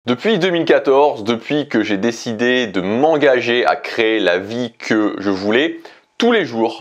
Depuis 2014, depuis que j'ai décidé de m'engager à créer la vie que je voulais, tous les jours,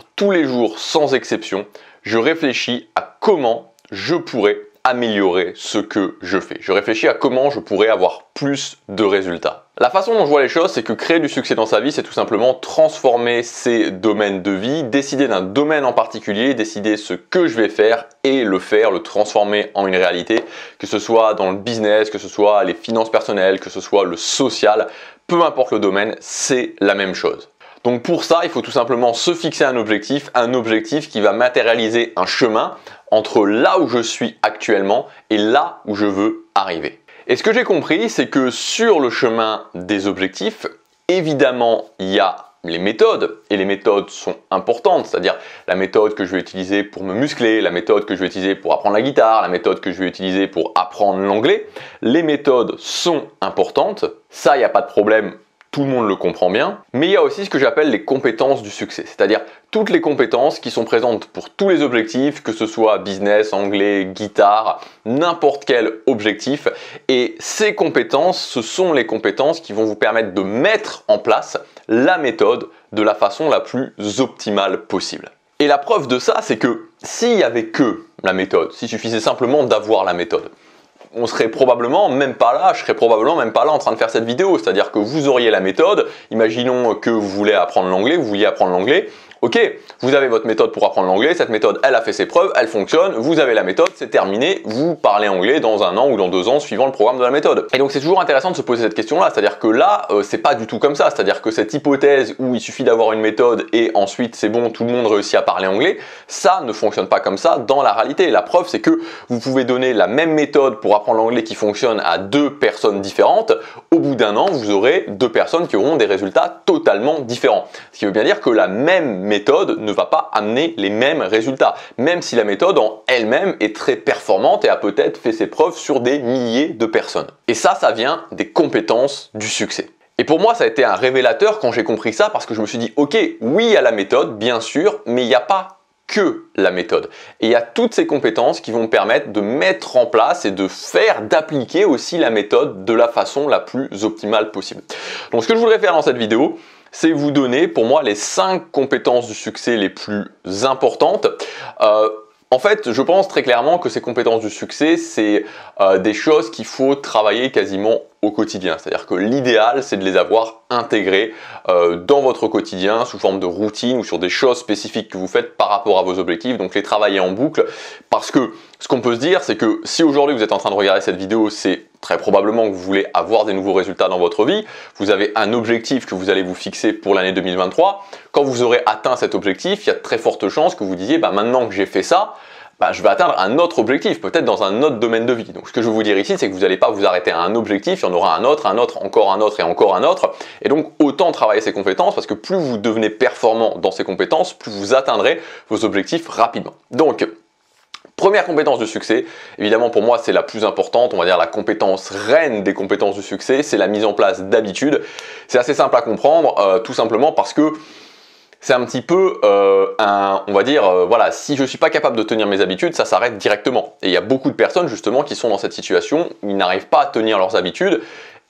sans exception, je réfléchis à comment je pourrais améliorer ce que je fais. Je réfléchis à comment je pourrais avoir plus de résultats. La façon dont je vois les choses, c'est que créer du succès dans sa vie, c'est tout simplement transformer ses domaines de vie, décider d'un domaine en particulier, décider ce que je vais faire et le faire, le transformer en une réalité, que ce soit dans le business, que ce soit les finances personnelles, que ce soit le social, peu importe le domaine, c'est la même chose. Donc pour ça, il faut tout simplement se fixer un objectif qui va matérialiser un chemin entre là où je suis actuellement et là où je veux arriver. Et ce que j'ai compris, c'est que sur le chemin des objectifs, évidemment, il y a les méthodes, et les méthodes sont importantes, c'est-à-dire la méthode que je vais utiliser pour me muscler, la méthode que je vais utiliser pour apprendre la guitare, la méthode que je vais utiliser pour apprendre l'anglais. Les méthodes sont importantes, ça, il n'y a pas de problème. Tout le monde le comprend bien, mais il y a aussi ce que j'appelle les compétences du succès, c'est-à-dire toutes les compétences qui sont présentes pour tous les objectifs, que ce soit business, anglais, guitare, n'importe quel objectif. Et ces compétences, ce sont les compétences qui vont vous permettre de mettre en place la méthode de la façon la plus optimale possible. Et la preuve de ça, c'est que s'il n'y avait que la méthode, s'il suffisait simplement d'avoir la méthode, on serait probablement même pas là, je serais probablement même pas là en train de faire cette vidéo. C'est-à-dire que vous auriez la méthode, imaginons que vous voulez apprendre l'anglais, vous vouliez apprendre l'anglais. Ok, vous avez votre méthode pour apprendre l'anglais, cette méthode elle a fait ses preuves, elle fonctionne, vous avez la méthode, c'est terminé, vous parlez anglais dans 1 an ou dans 2 ans suivant le programme de la méthode. Et donc c'est toujours intéressant de se poser cette question-là, c'est-à-dire que là, c'est pas du tout comme ça, c'est-à-dire que cette hypothèse où il suffit d'avoir une méthode et ensuite c'est bon, tout le monde réussit à parler anglais, ça ne fonctionne pas comme ça dans la réalité. La preuve c'est que vous pouvez donner la même méthode pour apprendre l'anglais qui fonctionne à 2 personnes différentes, au bout d'1 an vous aurez 2 personnes qui auront des résultats totalement différents. Ce qui veut bien dire que la même méthode ne va pas amener les mêmes résultats, même si la méthode en elle-même est très performante et a peut-être fait ses preuves sur des milliers de personnes. Et ça vient des compétences du succès. Et pour moi, ça a été un révélateur quand j'ai compris ça, parce que je me suis dit, ok, oui, il y a la méthode, bien sûr, mais il n'y a pas que la méthode. Et il y a toutes ces compétences qui vont me permettre de mettre en place et d'appliquer aussi la méthode de la façon la plus optimale possible. Donc ce que je voudrais faire dans cette vidéo, c'est vous donner pour moi les 5 compétences du succès les plus importantes. En fait, je pense très clairement que ces compétences du succès, c'est des choses qu'il faut travailler quasiment au quotidien. C'est-à-dire que l'idéal, c'est de les avoir intégrées dans votre quotidien sous forme de routine ou sur des choses spécifiques que vous faites par rapport à vos objectifs. Donc les travailler en boucle, parce que ce qu'on peut se dire, c'est que si aujourd'hui vous êtes en train de regarder cette vidéo, c'est très probablement que vous voulez avoir des nouveaux résultats dans votre vie. Vous avez un objectif que vous allez vous fixer pour l'année 2023. Quand vous aurez atteint cet objectif, il y a de très fortes chances que vous disiez, maintenant que j'ai fait ça, je vais atteindre un autre objectif, peut-être dans un autre domaine de vie. Donc ce que je veux vous dire ici, c'est que vous n'allez pas vous arrêter à un objectif, il y en aura un autre, encore un autre et encore un autre. Et donc autant travailler ces compétences, parce que plus vous devenez performant dans ces compétences, plus vous atteindrez vos objectifs rapidement. Donc, première compétence du succès, évidemment pour moi c'est la plus importante, on va dire la compétence reine des compétences du succès, c'est la mise en place d'habitudes. C'est assez simple à comprendre, tout simplement parce que c'est un petit peu, on va dire, voilà, si je ne suis pas capable de tenir mes habitudes, ça s'arrête directement. Et il y a beaucoup de personnes justement qui sont dans cette situation, ils n'arrivent pas à tenir leurs habitudes.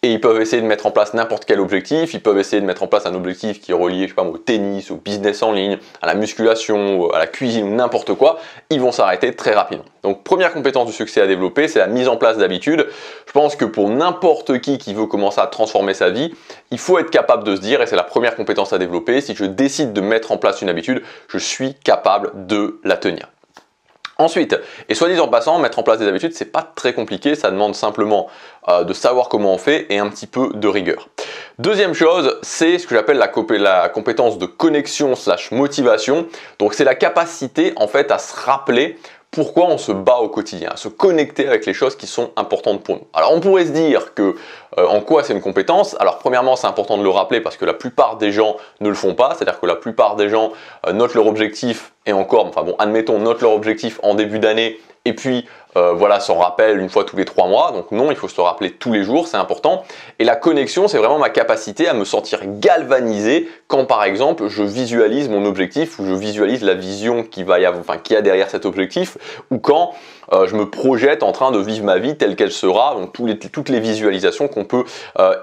Et ils peuvent essayer de mettre en place n'importe quel objectif, ils peuvent essayer de mettre en place un objectif qui est relié, je sais pas, au tennis, au business en ligne, à la musculation, à la cuisine ou n'importe quoi, ils vont s'arrêter très rapidement. Donc première compétence du succès à développer, c'est la mise en place d'habitudes. Je pense que pour n'importe qui veut commencer à transformer sa vie, il faut être capable de se dire, et c'est la première compétence à développer, si je décide de mettre en place une habitude, je suis capable de la tenir. Ensuite, et soit dit en passant, mettre en place des habitudes, c'est pas très compliqué, ça demande simplement de savoir comment on fait et un petit peu de rigueur. Deuxième chose, c'est ce que j'appelle la compétence de connexion / motivation. Donc c'est la capacité en fait à se rappeler pourquoi on se bat au quotidien, à se connecter avec les choses qui sont importantes pour nous. Alors on pourrait se dire que en quoi c'est une compétence? Alors premièrement c'est important de le rappeler parce que la plupart des gens ne le font pas, c'est-à-dire que la plupart des gens notent leur objectif et encore, enfin bon, admettons, notent leur objectif en début d'année et puis voilà, s'en rappelle une fois tous les 3 mois. Donc non, il faut se le rappeler tous les jours, c'est important. Et la connexion, c'est vraiment ma capacité à me sentir galvanisé quand par exemple je visualise mon objectif ou je visualise la vision qu'il y a derrière cet objectif, ou quand je me projette en train de vivre ma vie telle qu'elle sera, donc toutes les visualisations qu'on peut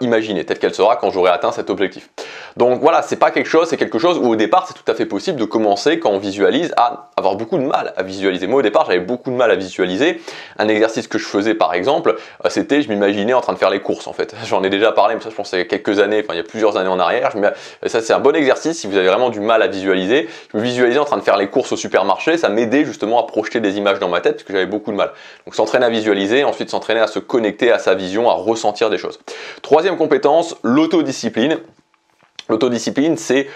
imaginer, telle qu'elle sera quand j'aurai atteint cet objectif. Donc voilà, c'est pas quelque chose, c'est quelque chose où au départ c'est tout à fait possible de commencer quand on visualise à avoir beaucoup de mal à visualiser. Moi au départ j'avais beaucoup de mal à visualiser. Un exercice que je faisais par exemple, c'était je m'imaginais en train de faire les courses en fait. J'en ai déjà parlé, mais ça je pense il y a quelques années, enfin il y a plusieurs années en arrière. Ça c'est un bon exercice si vous avez vraiment du mal à visualiser. Je me visualisais en train de faire les courses au supermarché, ça m'aidait justement à projeter des images dans ma tête parce que j'avais beaucoup de mal. Donc s'entraîner à visualiser, ensuite s'entraîner à se connecter à sa vision, à ressentir des choses. Troisième compétence, l'autodiscipline. L'autodiscipline, c'est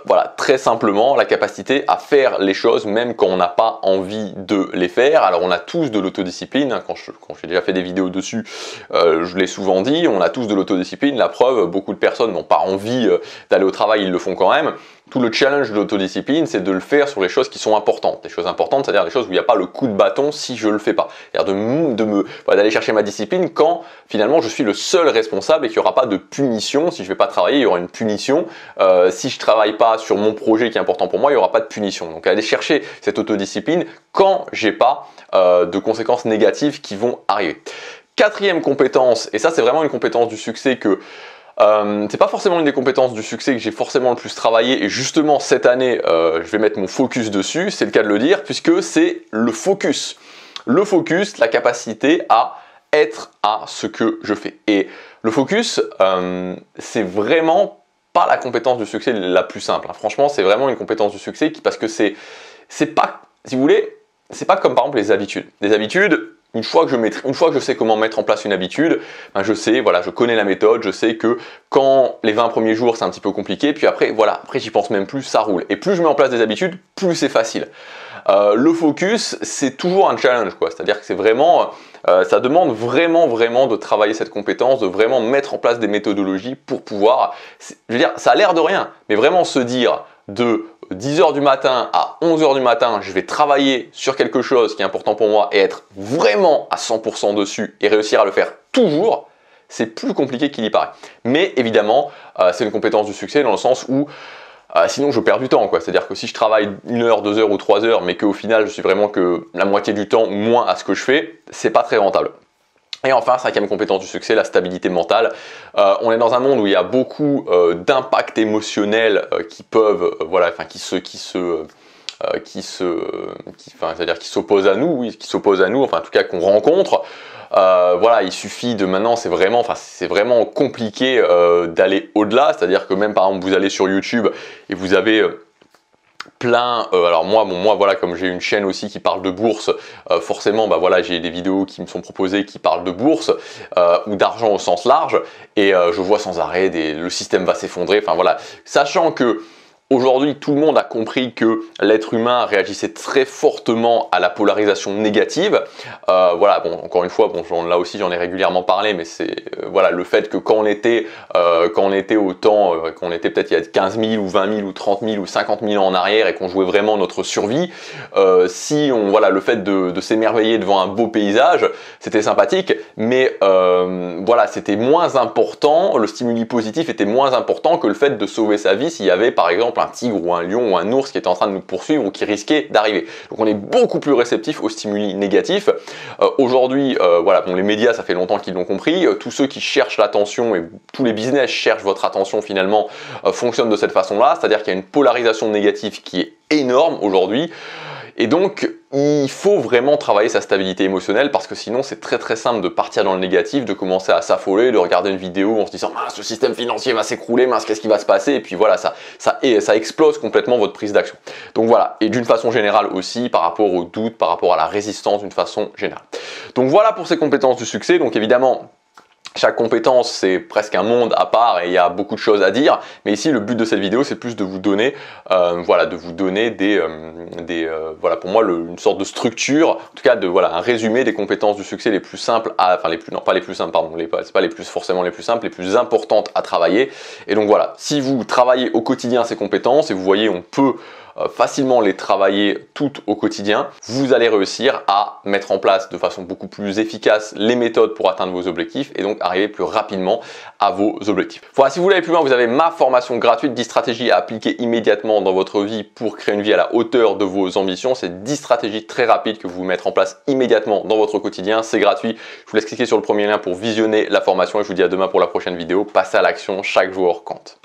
voilà, très simplement la capacité à faire les choses même quand on n'a pas envie de les faire. Alors on a tous de l'autodiscipline, hein, quand j'ai déjà fait des vidéos dessus, je l'ai souvent dit, on a tous de l'autodiscipline. La preuve, beaucoup de personnes n'ont pas envie d'aller au travail, ils le font quand même. Tout le challenge de l'autodiscipline, c'est de le faire sur les choses qui sont importantes. Les choses importantes, c'est-à-dire les choses où il n'y a pas le coup de bâton si je ne le fais pas. C'est-à-dire d'aller chercher ma discipline quand finalement je suis le seul responsable et qu'il n'y aura pas de punition. Si je ne vais pas travailler, il y aura une punition. Si je ne travaille pas sur mon projet qui est important pour moi, il n'y aura pas de punition. Donc aller chercher cette autodiscipline quand j'ai pas de conséquences négatives qui vont arriver. Quatrième compétence, et ça c'est vraiment une compétence du succès que c'est pas forcément une des compétences du succès que j'ai forcément le plus travaillé et justement cette année je vais mettre mon focus dessus, c'est le cas de le dire, puisque c'est le focus. Le focus, la capacité à être à ce que je fais. Et le focus, c'est vraiment pas la compétence du succès la plus simple. Franchement, c'est vraiment une compétence du succès parce que c'est pas, si vous voulez, c'est pas comme par exemple les habitudes. Les habitudes, une fois que je sais comment mettre en place une habitude, ben je sais, voilà, je connais la méthode, je sais que quand les 20 premiers jours c'est un petit peu compliqué, puis après, voilà, après j'y pense même plus, ça roule. Et plus je mets en place des habitudes, plus c'est facile. Le focus, c'est toujours un challenge, quoi. C'est-à-dire que c'est vraiment, ça demande vraiment de travailler cette compétence, de vraiment mettre en place des méthodologies pour pouvoir, je veux dire, ça a l'air de rien, mais vraiment se dire de 10h du matin à 11h du matin, je vais travailler sur quelque chose qui est important pour moi et être vraiment à 100% dessus et réussir à le faire toujours, c'est plus compliqué qu'il y paraît. Mais évidemment, c'est une compétence du succès dans le sens où sinon je perds du temps, quoi. C'est-à-dire que si je travaille 1 heure, 2 heures ou 3 heures, mais qu'au final je suis vraiment que la moitié du temps ou moins à ce que je fais, c'est pas très rentable. Et enfin, cinquième compétence du succès, la stabilité mentale. On est dans un monde où il y a beaucoup d'impacts émotionnels qui peuvent, voilà, enfin qui s'opposent à nous, oui, qui s'opposent à nous, enfin en tout cas qu'on rencontre. Voilà, il suffit de maintenant, c'est vraiment compliqué d'aller au-delà. C'est-à-dire que même par exemple, vous allez sur YouTube et vous avez plein, alors moi voilà, comme j'ai une chaîne aussi qui parle de bourse, forcément bah voilà, j'ai des vidéos qui me sont proposées qui parlent de bourse ou d'argent au sens large et je vois sans arrêt le système va s'effondrer, enfin voilà, sachant que aujourd'hui, tout le monde a compris que l'être humain réagissait très fortement à la polarisation négative. Voilà, bon, encore une fois, bon, là aussi j'en ai régulièrement parlé, mais c'est voilà, le fait que quand on était peut-être il y a 15 000 ou 20 000 ou 30 000 ou 50 000 ans en arrière et qu'on jouait vraiment notre survie, voilà, le fait de s'émerveiller devant un beau paysage, c'était sympathique, mais voilà, c'était moins important, le stimuli positif était moins important que le fait de sauver sa vie s'il y avait par exemple un tigre ou un lion ou un ours qui était en train de nous poursuivre ou qui risquait d'arriver. Donc on est beaucoup plus réceptif aux stimuli négatifs. Aujourd'hui, voilà, bon, les médias, ça fait longtemps qu'ils l'ont compris. Tous ceux qui cherchent l'attention et tous les business cherchent votre attention finalement fonctionnent de cette façon-là. C'est-à-dire qu'il y a une polarisation négative qui est énorme aujourd'hui. Et donc, il faut vraiment travailler sa stabilité émotionnelle parce que sinon, c'est très simple de partir dans le négatif, de commencer à s'affoler, de regarder une vidéo en se disant « mince, le système financier va s'écrouler, mince, qu'est-ce qui va se passer ?» Et puis voilà, ça explose complètement votre prise d'action. Donc voilà, et d'une façon générale aussi, par rapport au doute, par rapport à la résistance d'une façon générale. Donc voilà pour ces compétences du succès. Donc évidemment, chaque compétence, c'est presque un monde à part et il y a beaucoup de choses à dire. Mais ici, le but de cette vidéo, c'est plus de vous donner, voilà, voilà, pour moi, une sorte de structure, en tout cas, voilà, un résumé des compétences du succès les plus simples, non, pas les plus simples, pardon, c'est pas forcément les plus simples, les plus importantes à travailler. Et donc voilà, si vous travaillez au quotidien ces compétences et vous voyez, on peut facilement les travailler toutes au quotidien, vous allez réussir à mettre en place de façon beaucoup plus efficace les méthodes pour atteindre vos objectifs et donc arriver plus rapidement à vos objectifs. Voilà, si vous voulez aller plus loin, vous avez ma formation gratuite 10 stratégies à appliquer immédiatement dans votre vie pour créer une vie à la hauteur de vos ambitions. C'est 10 stratégies très rapides que vous mettre en place immédiatement dans votre quotidien. C'est gratuit. Je vous laisse cliquer sur le premier lien pour visionner la formation et je vous dis à demain pour la prochaine vidéo. Passez à l'action, chaque jour compte.